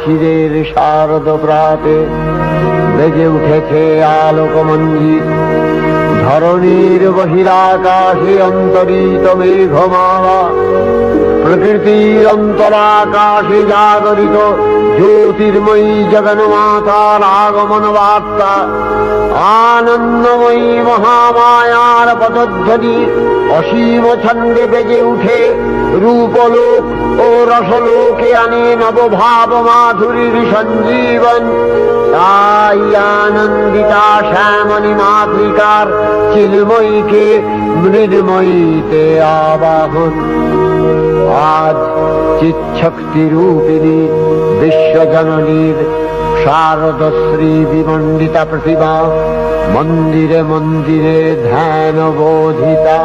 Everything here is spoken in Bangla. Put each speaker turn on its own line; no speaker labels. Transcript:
শিশিরের শারদ প্রাতে বেজে উঠেছে আলোকমঞ্জিত। ধরণীর বহিরাকাশে অন্তরিত মেঘমালা, প্রকৃতির অন্তরাকাশে জাগরিত জ্যোতির্ময়ী জগন্মাতার আগমন বার্তা। আনন্দময়ী মহামায়ার পদধ্বনি অসীম ছন্দে বেজে উঠে রূপলোক ও রসলোকে আনে নবভাব মাধুরীর সঞ্জীবন। তাই আনন্দিতা শ্যামণী মাতৃকার চিন্ময়ীকে মৃন্ময়ীতে আবাহন। আজ চিৎশক্তি রূপিণী বিশ্বজননীর শারদশ্রী বিমণ্ডিতা প্রতিমা মন্দিরে মন্দিরে ধ্যান বোধিতা।